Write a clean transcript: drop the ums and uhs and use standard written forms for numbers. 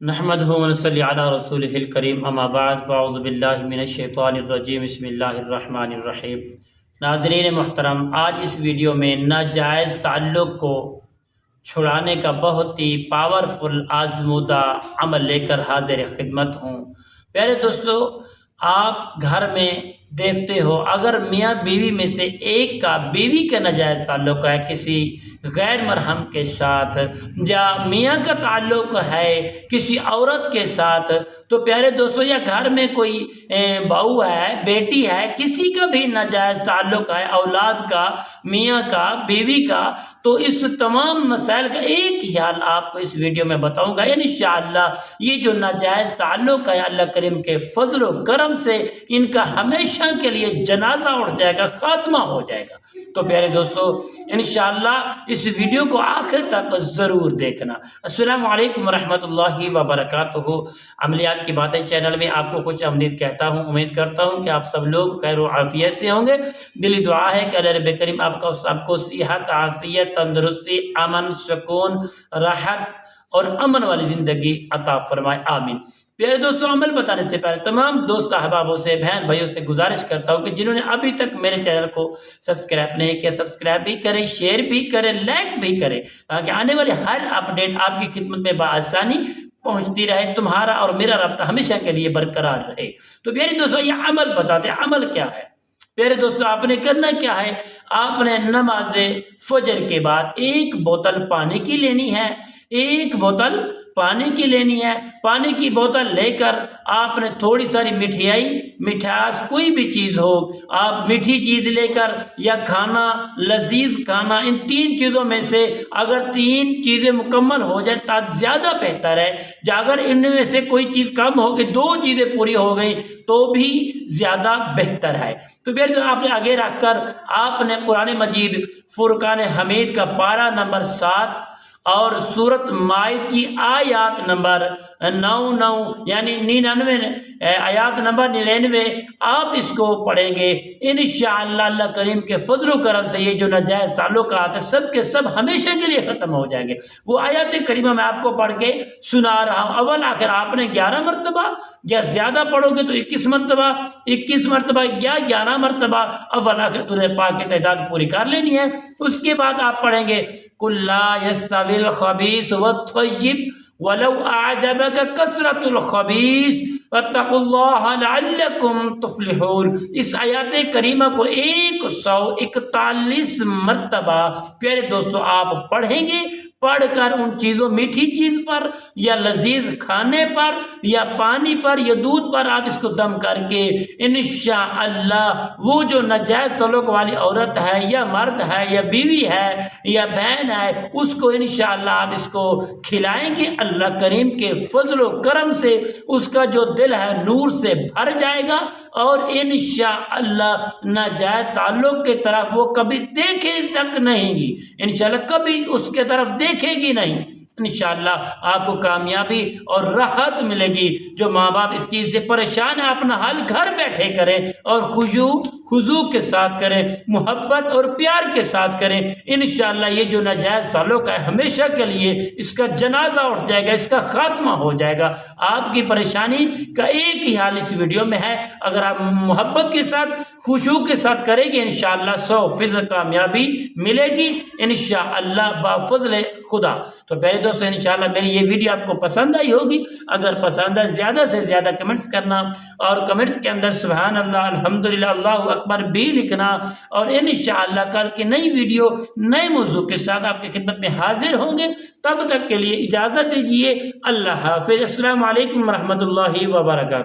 نحمدہ ونصلی علی رسولہ الکریم اما بعد فاعوذ باللہ من الشیطان الرجیم بسم اللہ الرحمن الرحیم۔ ناظرین محترم، آج اس ویڈیو میں ناجائز تعلق کو چھڑانے کا بہت ہی پاورفل آزمودہ عمل لے کر حاضر خدمت ہوں۔ پیارے دوستو، آپ گھر میں دیکھتے ہو اگر میاں بیوی میں سے ایک کا بیوی کا ناجائز تعلق ہے کسی غیر محرم کے ساتھ، یا میاں کا تعلق ہے کسی عورت کے ساتھ، تو پیارے دوستو یا گھر میں کوئی بہو ہے، بیٹی ہے، کسی کا بھی ناجائز تعلق ہے، اولاد کا، میاں کا، بیوی کا، تو اس تمام مسائل کا ایک ہی حل آپ کو اس ویڈیو میں بتاؤں گا۔ انشاءاللہ یہ جو ناجائز تعلق ہے اللہ کریم کے فضل و کرم سے ان کا ہمیشہ کے لیے جنازہ اٹھ جائے گا، خاتمہ ہو جائے گا۔ تو پیارے دوستو انشاءاللہ اس ویڈیو کو آخر تک ضرور دیکھنا۔ السلام علیکم ورحمۃ اللہ وبرکاتہ۔ عملیات کی باتیں چینل میں آپ کو خوش آمدید کہتا ہوں۔ امید کرتا ہوں کہ آپ سب لوگ خیر و عافیت سے ہوں گے۔ دلی دعا ہے کہ اللہ رب کریم آپ کو صحت، عافیت، تندرستی، امن، سکون، راحت اور امن والی زندگی عطا فرمائے، آمین۔ پیارے دوستوں، عمل بتانے سے پہلے تمام دوست احبابوں سے، بہن بھائیوں سے گزارش کرتا ہوں کہ جنہوں نے ابھی تک میرے چینل کو سبسکرائب نہیں کیا، سبسکرائب بھی کریں، شیئر بھی کریں، لائک بھی کریں، تاکہ آنے والی ہر اپڈیٹ آپ کی خدمت میں بآسانی پہنچتی رہے، تمہارا اور میرا رابطہ ہمیشہ کے لیے برقرار رہے۔ تو پیارے دوستوں، یہ عمل بتاتے ہیں، عمل کیا ہے؟ پیارے دوستوں، آپ نے کرنا کیا ہے؟ آپ نے نماز فجر کے بعد ایک بوتل پانی کی لینی ہے، ایک بوتل پانی کی لینی ہے۔ پانی کی بوتل لے کر آپ نے تھوڑی ساری مٹھاس کوئی بھی چیز ہو، آپ میٹھی چیز لے کر، یا کھانا، لذیذ کھانا، ان تین چیزوں میں سے اگر تین چیزیں مکمل ہو جائیں تو زیادہ بہتر ہے، یا اگر ان میں سے کوئی چیز کم ہو گئی، دو چیزیں پوری ہو گئی تو بھی زیادہ بہتر ہے۔ تو پھر آپ نے آگے رکھ کر آپ نے قرآن مجید فرقان حمید کا پارہ نمبر 7 اور سورت مائد کی آیات نمبر 99 یعنی 99 آیات نمبر 99 آپ اس کو پڑھیں گے۔ انشاءاللہ اللہ کریم کے فضل و کرم سے یہ جو ناجائز تعلقات سب کے سب ہمیشہ کے لیے ختم ہو جائیں گے۔ وہ آیات کریمہ میں آپ کو پڑھ کے سنا رہا ہوں۔ اول آخر آپ نے 11 مرتبہ، یا زیادہ پڑھو گے تو 21 مرتبہ، 21 مرتبہ یا 11 مرتبہ اول آخر سورہ پاک کی تعداد پوری کر لینی ہے۔ اس کے بعد آپ پڑھیں گے قُل لَا يَسْتَوِي الْخَبِيثُ وَالطَّيِّبُ وَلَوْ أَعْجَبَكَ كَثْرَةُ الْخَبِيثِ وَاتَّقُوا اللَّهَ لَعَلَّكُمْ تُفْلِحُونَ۔ اس آیات کریمہ کو 141 مرتبہ پیارے دوستو آپ پڑھیں گے۔ پڑھ کر ان چیزوں، میٹھی چیز پر، یا لذیذ کھانے پر، یا پانی پر، یا دودھ پر آپ اس کو دم کر کے انشاءاللہ وہ جو ناجائز تعلق والی عورت ہے، یا مرد ہے، یا بیوی ہے، یا بہن ہے، اس کو انشاءاللہ آپ اس کو کھلائیں گے۔ اللہ کریم کے فضل و کرم سے اس کا جو دل ہے نور سے بھر جائے گا، اور انشاءاللہ ناجائز تعلق کے طرف وہ کبھی دیکھے تک نہیں گی، انشاءاللہ کبھی اس کے طرف دیکھے گی نہیں۔ انشاءاللہ آپ کو کامیابی اور راحت ملے گی۔ جو ماں باپ اس چیز سے پریشان ہیں اپنا حل گھر بیٹھے کریں، اور خضوع کے ساتھ کریں، محبت اور پیار کے ساتھ کریں۔ انشاءاللہ یہ جو ناجائز تعلق ہے ہمیشہ کے لیے اس کا جنازہ اٹھ جائے گا، اس کا خاتمہ ہو جائے گا۔ آپ کی پریشانی کا ایک ہی حال اس ویڈیو میں ہے، اگر آپ محبت کے ساتھ، خشوع کے ساتھ کریں گے انشاءاللہ 100% کامیابی ملے گی انشاءاللہ بفضل خدا۔ تو پہلے دوستو انشاءاللہ میری یہ ویڈیو آپ کو پسند آئی ہوگی۔ اگر پسند ہے زیادہ سے زیادہ کمنٹس کرنا، اور کمنٹس کے اندر سبحان اللہ، الحمدللہ، اللہ اکبر بھی لکھنا، اور انشاءاللہ کل کی نئی ویڈیو نئے موضوع کے ساتھ آپ کی خدمت میں حاضر ہوں گے۔ تب تک کے لیے اجازت دیجیے، اللہ حافظ، السلام علیکم ورحمۃ اللہ وبرکاتہ۔